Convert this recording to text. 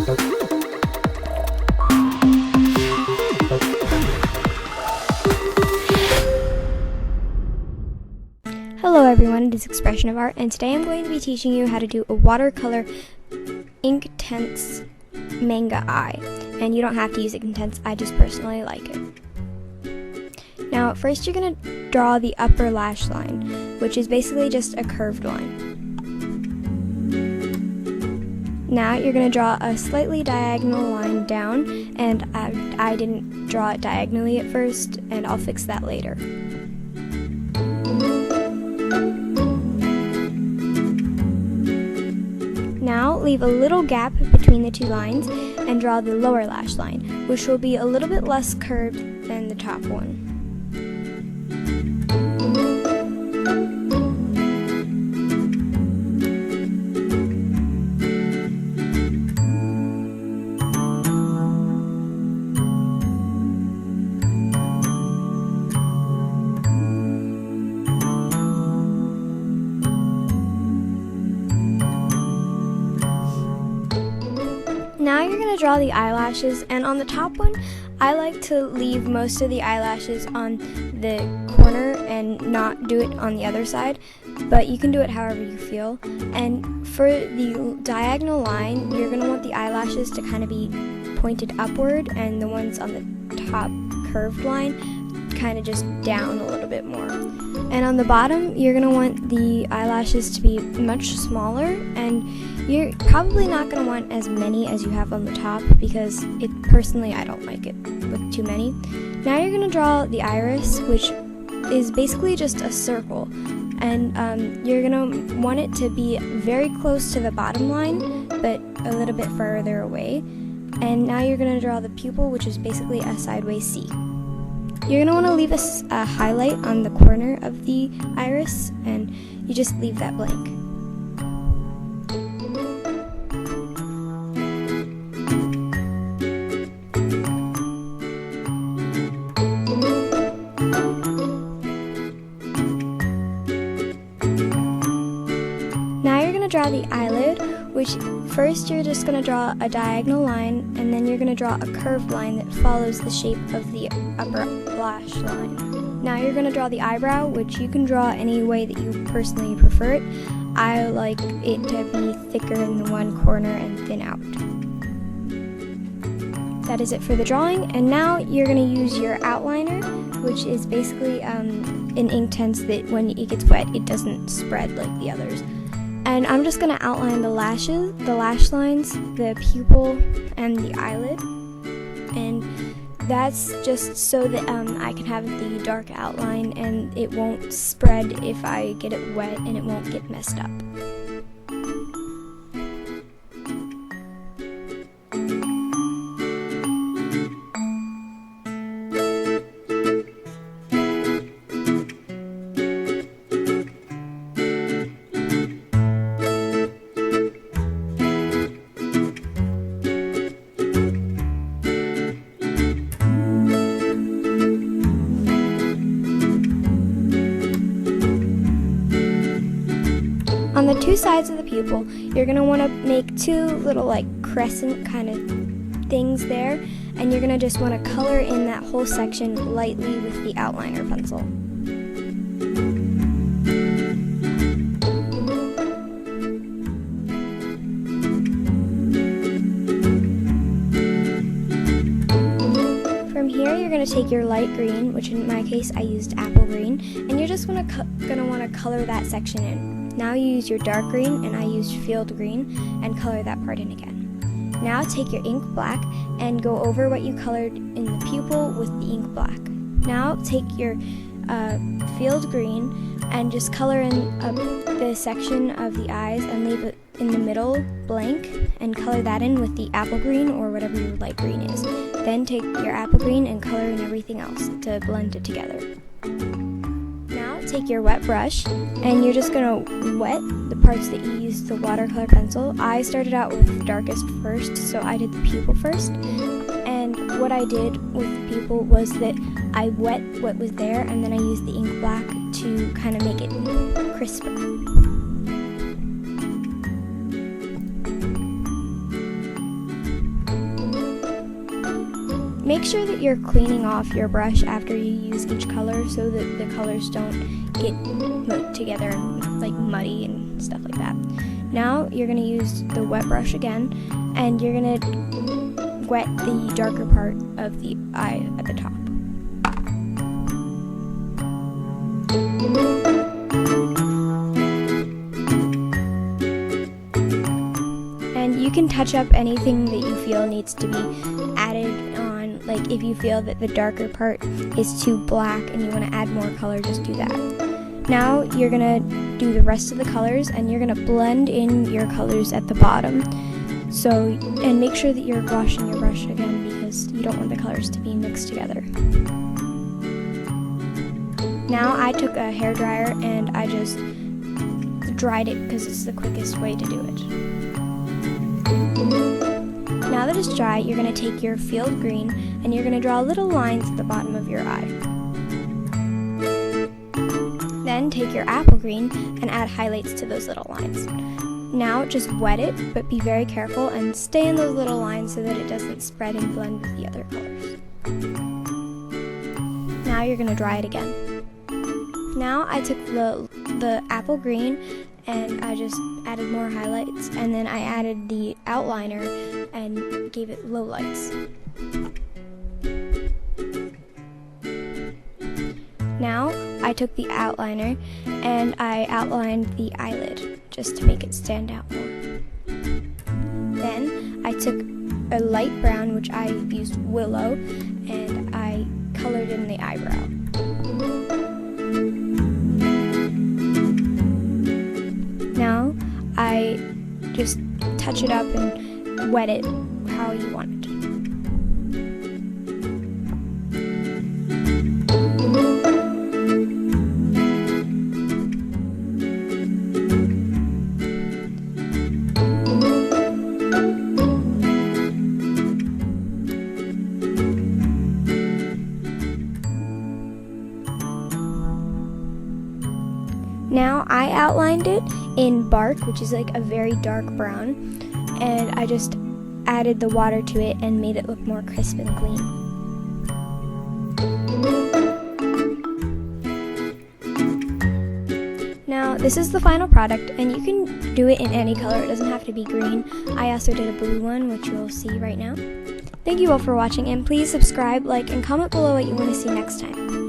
Hello everyone, it is Expression of Art, and today I'm going to be teaching you how to do a watercolor Inktense manga eye. And you don't have to use Inktense, I just personally like it. Now, first you're going to draw the upper lash line, which is basically just a curved line. Now you're going to draw a slightly diagonal line down, and I didn't draw it diagonally at first, and I'll fix that later. Now leave a little gap between the two lines and draw the lower lash line, which will be a little bit less curved than the top one. Now you're going to draw the eyelashes, and on the top one, I like to leave most of the eyelashes on the corner and not do it on the other side, but you can do it however you feel. And for the diagonal line, you're going to want the eyelashes to kind of be pointed upward, and the ones on the top curved line kind of just down a little bit more. And on the bottom, you're going to want the eyelashes to be much smaller, and you're probably not going to want as many as you have on the top, because personally I don't like it with too many. Now you're going to draw the iris, which is basically just a circle, and you're going to want it to be very close to the bottom line, but a little bit further away. And now you're going to draw the pupil, which is basically a sideways C. You're going to want to leave a highlight on the corner of the iris, and you just leave that blank. Now you're going to draw the eyelid, which first you're just going to draw a diagonal line, and then you're going to draw a curved line that follows the shape of the upper lash line. Now you're going to draw the eyebrow, which you can draw any way that you personally prefer it. I like it to be thicker in the one corner and thin out. That is it for the drawing, and now you're going to use your outliner, which is basically an Inktense that when it gets wet it doesn't spread like the others. And I'm just going to outline the lashes, the lash lines, the pupil, and the eyelid. And that's just so that I can have the dark outline and it won't spread if I get it wet, and it won't get messed up. On the two sides of the pupil, you're going to want to make two little like crescent kind of things there, and you're going to just want to color in that whole section lightly with the outliner pencil. From here, you're going to take your light green, which in my case I used apple green, and you're just going to want to color that section in. Now you use your dark green, and I used field green, and color that part in again. Now take your ink black and go over what you colored in the pupil with the ink black. Now take your field green and just color in the section of the eyes and leave it in the middle blank, and color that in with the apple green or whatever your light green is. Then take your apple green and color in everything else to blend it together. Now take your wet brush, and you're just going to wet the parts that you used the watercolor pencil. I started out with darkest first, so I did the pupil first. And what I did with the pupil was that I wet what was there, and then I used the ink black to kind of make it crisper. make sure that you're cleaning off your brush after you use each color so that the colors don't get put together and like muddy and stuff like that. Now you're going to use the wet brush again, and you're going to wet the darker part of the eye at the top. And you can touch up anything that you feel needs to be added on, like if you feel that the darker part is too black and you want to add more color, just do that. Now you're going to do the rest of the colors, and you're going to blend in your colors at the bottom. So, and make sure that you're washing your brush again because you don't want the colors to be mixed together. Now I took a hairdryer and I just dried it because it's the quickest way to do it. Now that it's dry, you're going to take your field green and you're going to draw little lines at the bottom of your eye. Then take your apple green and add highlights to those little lines. Now just wet it, but be very careful and stay in those little lines so that it doesn't spread and blend with the other colors. Now you're going to dry it again. Now I took the apple green and I just added more highlights, and then I added the outliner and gave it low lights. Now I took the outliner and I outlined the eyelid just to make it stand out more. Then I took a light brown, which I used willow, and I colored in the eyebrow. Now I just touch it up and wet it how you want it. Now I outlined it in bark, which is like a very dark brown, and I just added the water to it and made it look more crisp and clean. Now this is the final product, and you can do it in any color. It doesn't have to be green. I also did a blue one, which you'll see right now. Thank you all for watching, and please subscribe, like, and comment below what you want to see next time.